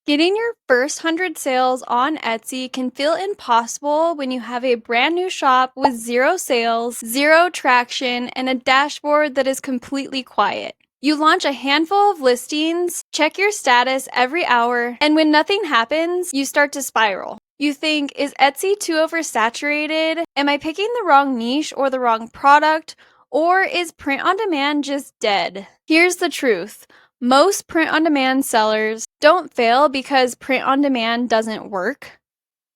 Getting your first 100 sales on Etsy can feel impossible when you have a brand new shop with zero sales, zero traction, and a dashboard that is completely quiet. You launch a handful of listings, check your status every hour, and when nothing happens, you start to spiral. You think, is Etsy too oversaturated? Am I picking the wrong niche or the wrong product? Or is print on demand just dead? Here's the truth. Most print on demand sellers don't fail because print on demand doesn't work.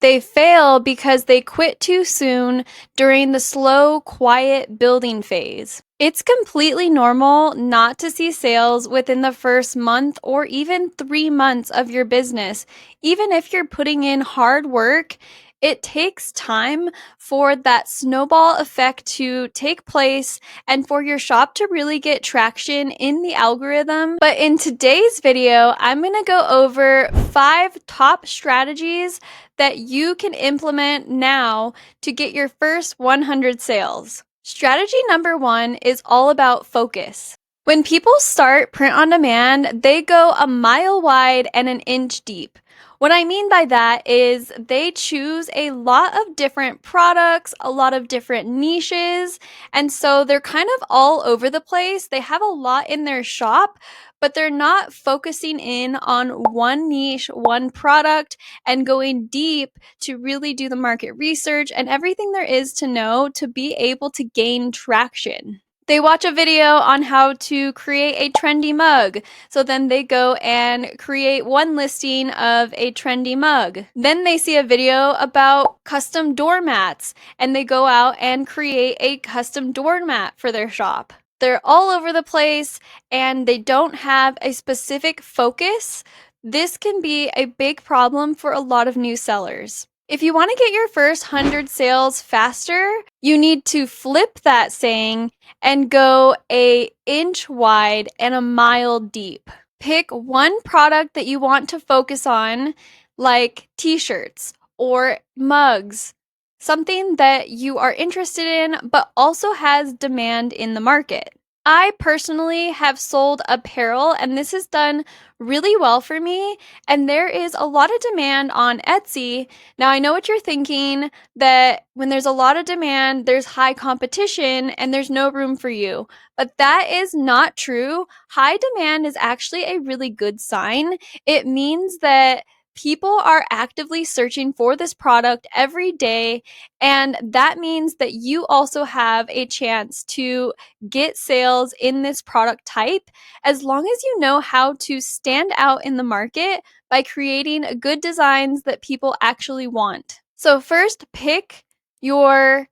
They fail because they quit too soon during the slow, quiet building phase. It's completely normal not to see sales within the first month or even 3 months of your business. Even if you're putting in hard work, it takes time for that snowball effect to take place and for your shop to really get traction in the algorithm. But in today's video, I'm going to go over 5 top strategies that you can implement now to get your first 100 sales. Strategy number 1 is all about focus. When people start print on demand, they go a mile wide and an inch deep. What I mean by that is they choose a lot of different products, a lot of different niches, and so they're kind of all over the place. They have a lot in their shop, but they're not focusing in on one niche, one product, and going deep to really do the market research and everything there is to know to be able to gain traction. They watch a video on how to create a trendy mug. So then they go and create one listing of a trendy mug. Then they see a video about custom doormats and they go out and create a custom doormat for their shop. They're all over the place and they don't have a specific focus. This can be a big problem for a lot of new sellers. If you want to get your first 100 sales faster, you need to flip that saying and go an inch wide and a mile deep. Pick one product that you want to focus on, like t-shirts or mugs, something that you are interested in but also has demand in the market. I personally have sold apparel and this has done really well for me, and there is a lot of demand on Etsy. Now I know what you're thinking, that when there's a lot of demand, there's high competition and there's no room for you. But that is not true. High demand is actually a really good sign. It means that people are actively searching for this product every day, and that means that you also have a chance to get sales in this product type as long as you know how to stand out in the market by creating good designs that people actually want. So first, pick your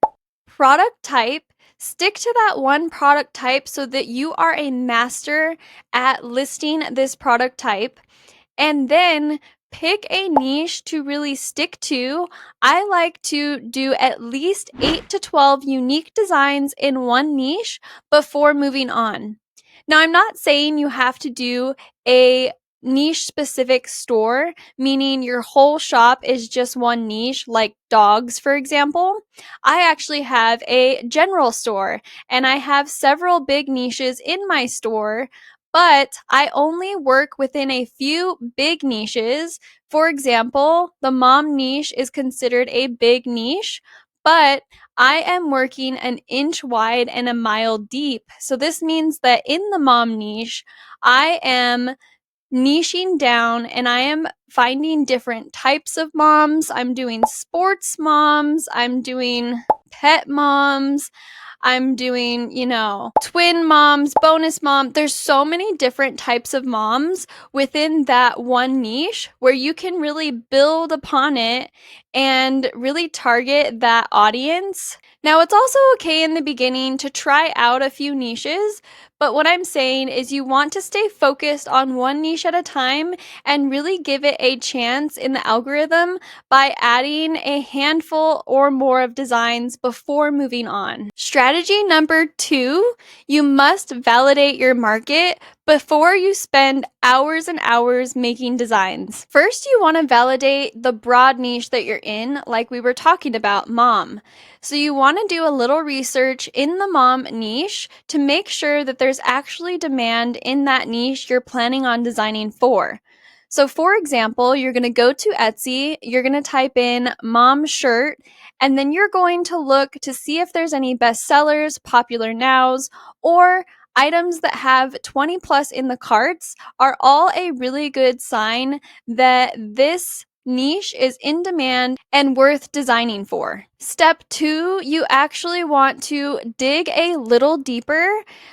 product type. Stick to that one product type so that you are a master at listing this product type. And then pick a niche to really stick to. I like to do at least 8 to 12 unique designs in one niche before moving on. Now, I'm not saying you have to do a niche specific store, meaning your whole shop is just one niche, like dogs, for example. I actually have a general store and I have several big niches in my store, but I only work within a few big niches. For example, the mom niche is considered a big niche, but I am working an inch wide and a mile deep. So this means that in the mom niche, I am niching down and I am finding different types of moms. I'm doing sports moms, I'm doing pet moms, I'm doing, twin moms, bonus mom. There's so many different types of moms within that one niche where you can really build upon it and really target that audience. Now, it's also okay in the beginning to try out a few niches, but what I'm saying is you want to stay focused on one niche at a time and really give it a chance in the algorithm by adding a handful or more of designs before moving on. Strategy number 2, you must validate your market before you spend hours and hours making designs. First, you want to validate the broad niche that you're in, like we were talking about, mom. So you want to do a little research in the mom niche to make sure that there's actually demand in that niche you're planning on designing for. So, for example, you're going to go to Etsy, you're going to type in mom shirt, and then you're going to look to see if there's any bestsellers, popular nows, or items that have 20 plus in the carts are all a really good sign that this niche is in demand and worth designing for. Step 2, you actually want to dig a little deeper.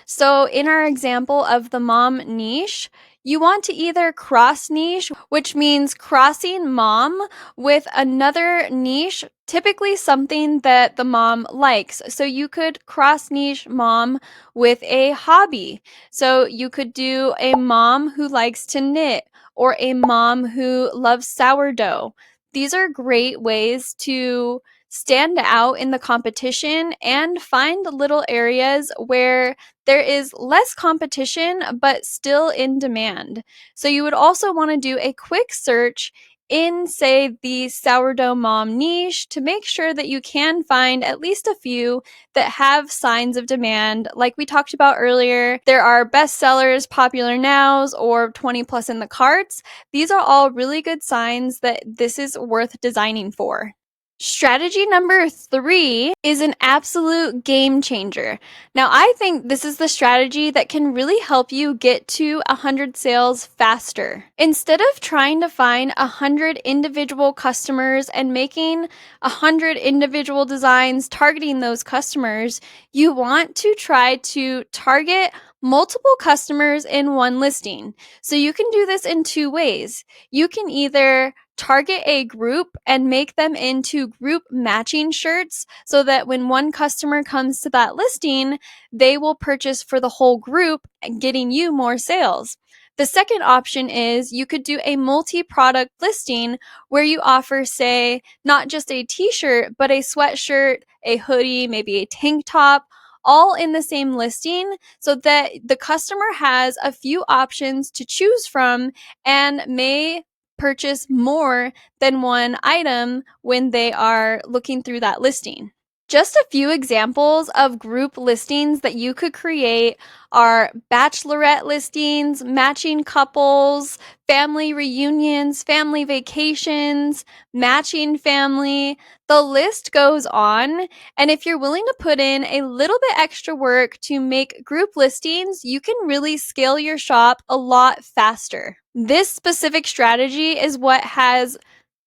So, in our example of the mom niche, you want to either cross niche, which means crossing mom with another niche, typically something that the mom likes. So you could cross niche mom with a hobby. So you could do a mom who likes to knit or a mom who loves sourdough. These are great ways to stand out in the competition and find little areas where there is less competition but still in demand. So you would also want to do a quick search in, say, the sourdough mom niche to make sure that you can find at least a few that have signs of demand. Like we talked about earlier, there are bestsellers, popular nows, or 20 plus in the carts. These are all really good signs that this is worth designing for. Strategy number 3 is an absolute game changer. Now, I think this is the strategy that can really help you get to 100 sales faster. Instead of trying to find 100 individual customers and making 100 individual designs targeting those customers, you want to try to target multiple customers in one listing. So you can do this in 2 ways. You can either target a group and make them into group matching shirts so that when one customer comes to that listing, they will purchase for the whole group, getting you more sales. The second option is you could do a multi-product listing where you offer, say, not just a t-shirt, but a sweatshirt, a hoodie, maybe a tank top, all in the same listing so that the customer has a few options to choose from and may purchase more than one item when they are looking through that listing. Just a few examples of group listings that you could create are bachelorette listings, matching couples, family reunions, family vacations, matching family. The list goes on. And if you're willing to put in a little bit extra work to make group listings, you can really scale your shop a lot faster. This specific strategy is what has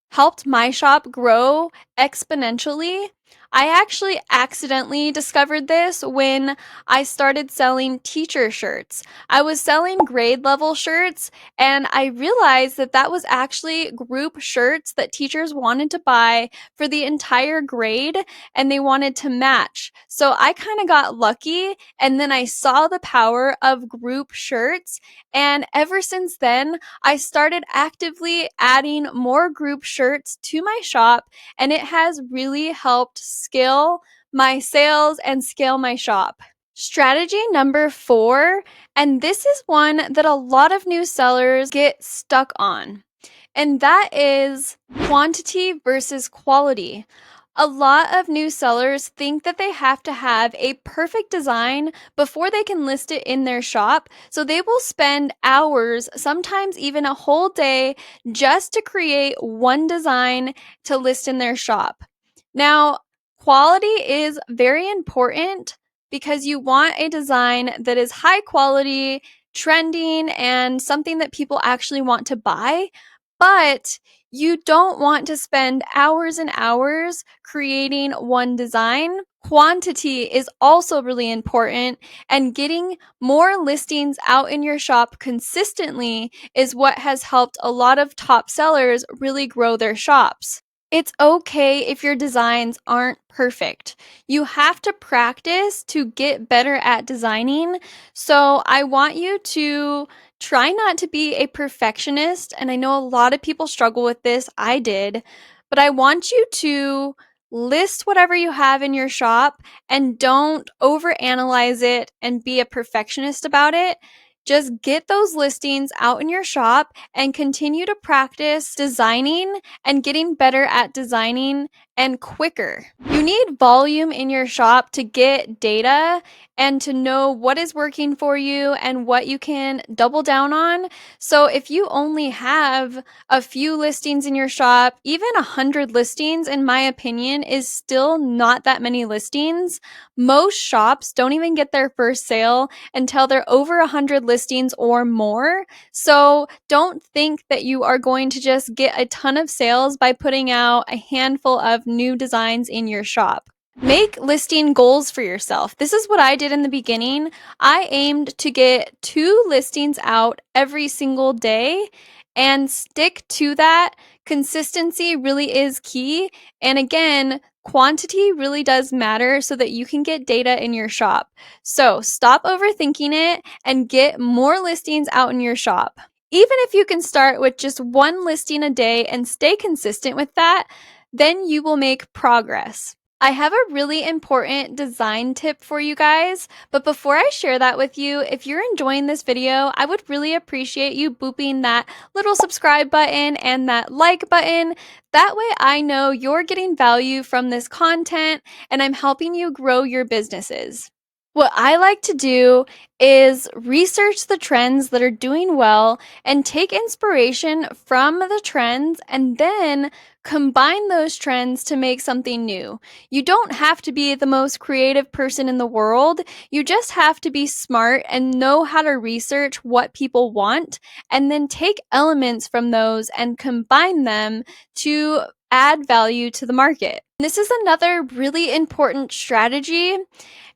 helped my shop grow exponentially. I actually accidentally discovered this when I started selling teacher shirts. I was selling grade level shirts and I realized that that was actually group shirts that teachers wanted to buy for the entire grade and they wanted to match. So I kind of got lucky and then I saw the power of group shirts, and ever since then I started actively adding more group shirts to my shop, and it has really helped scale my sales and scale my shop. Strategy number 4, and this is one that a lot of new sellers get stuck on, and that is quantity versus quality. A lot of new sellers think that they have to have a perfect design before they can list it in their shop, so they will spend hours, sometimes even a whole day, just to create one design to list in their shop. Now, quality is very important because you want a design that is high quality, trending, and something that people actually want to buy, but you don't want to spend hours and hours creating one design. Quantity is also really important, and getting more listings out in your shop consistently is what has helped a lot of top sellers really grow their shops. It's okay if your designs aren't perfect. You have to practice to get better at designing. So I want you to try not to be a perfectionist. And I know a lot of people struggle with this. I did. But I want you to list whatever you have in your shop and don't overanalyze it and be a perfectionist about it. Just get those listings out in your shop and continue to practice designing and getting better at designing and quicker. You need volume in your shop to get data and to know what is working for you and what you can double down on. So if you only have a few listings in your shop, even 100 listings, in my opinion, is still not that many listings. Most shops don't even get their first sale until they're over 100 listings or more. So don't think that you are going to just get a ton of sales by putting out a handful of new designs in your shop. Make listing goals for yourself. This is what I did in the beginning. I aimed to get 2 listings out every single day and stick to that. Consistency really is key. And again, quantity really does matter so that you can get data in your shop. So stop overthinking it and get more listings out in your shop. Even if you can start with just 1 listing a day and stay consistent with that, then you will make progress. I have a really important design tip for you guys, but before I share that with you, if you're enjoying this video, I would really appreciate you booping that little subscribe button and that like button. That way I know you're getting value from this content and I'm helping you grow your businesses. What I like to do is research the trends that are doing well and take inspiration from the trends and then combine those trends to make something new. You don't have to be the most creative person in the world. You just have to be smart and know how to research what people want and then take elements from those and combine them to add value to the market. This is another really important strategy.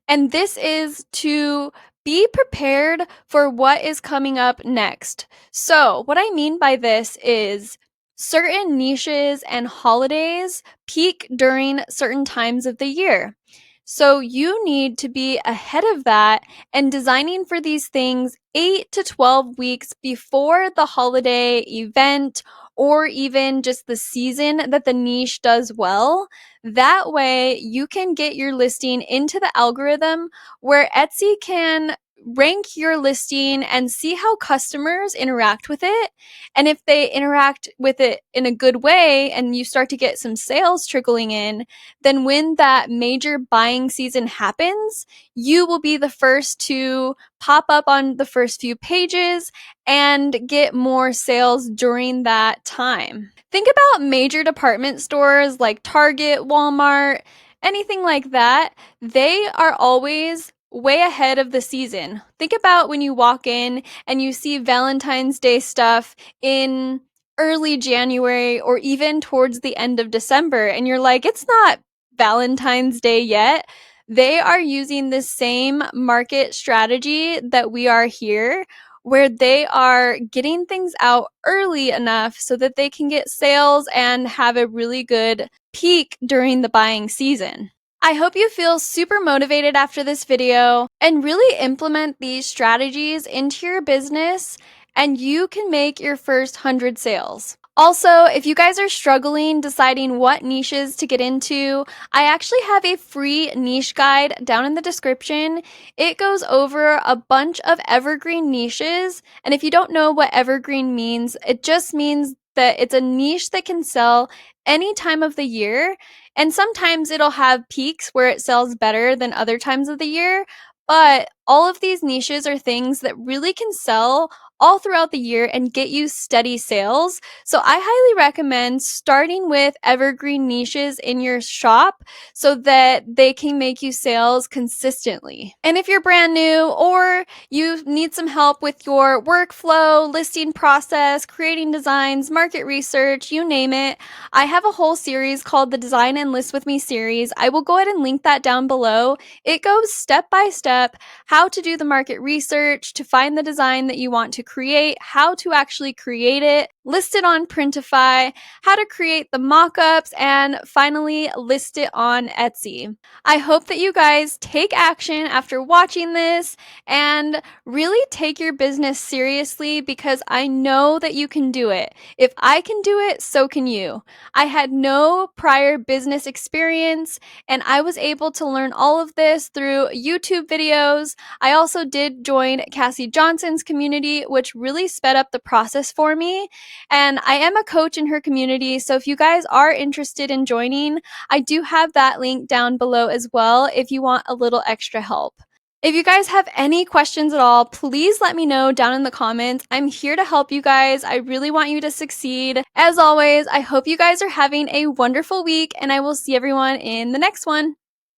And this is to be prepared for what is coming up next. So, what I mean by this is certain niches and holidays peak during certain times of the year. So, you need to be ahead of that and designing for these things 8 to 12 weeks before the holiday event or even just the season that the niche does well. That way, you can get your listing into the algorithm where Etsy can rank your listing and see how customers interact with it. And if they interact with it in a good way and you start to get some sales trickling in, then when that major buying season happens, you will be the first to pop up on the first few pages and get more sales during that time. Think about major department stores like Target, Walmart, anything like that. They are always way ahead of the season. Think about when you walk in and you see Valentine's Day stuff in early January or even towards the end of December, and you're like, it's not Valentine's Day yet. They are using the same market strategy that we are here, where they are getting things out early enough so that they can get sales and have a really good peak during the buying season. I hope you feel super motivated after this video and really implement these strategies into your business and you can make your first 100 sales. Also, if you guys are struggling deciding what niches to get into, I actually have a free niche guide down in the description. It goes over a bunch of evergreen niches, and if you don't know what evergreen means, it just means that it's a niche that can sell any time of the year, and sometimes it'll have peaks where it sells better than other times of the year, but all of these niches are things that really can sell all throughout the year and get you steady sales. So I highly recommend starting with evergreen niches in your shop so that they can make you sales consistently. And if you're brand new or you need some help with your workflow, listing process, creating designs, market research, you name it, I have a whole series called the Design and List with Me series. I will go ahead and link that down below. It goes step by step how to do the market research, to find the design that you want to create, how to actually create it, list it on Printify, how to create the mock-ups, and finally list it on Etsy. I hope that you guys take action after watching this and really take your business seriously because I know that you can do it. If I can do it, so can you. I had no prior business experience and I was able to learn all of this through YouTube videos. I also did join Cassiy Johnson's community, which really sped up the process for me. And I am a coach in her community, so if you guys are interested in joining, I do have that link down below as well if you want a little extra help. If you guys have any questions at all, please let me know down in the comments. I'm here to help you guys. I really want you to succeed. As always, I hope you guys are having a wonderful week, and I will see everyone in the next one.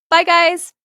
Bye, guys!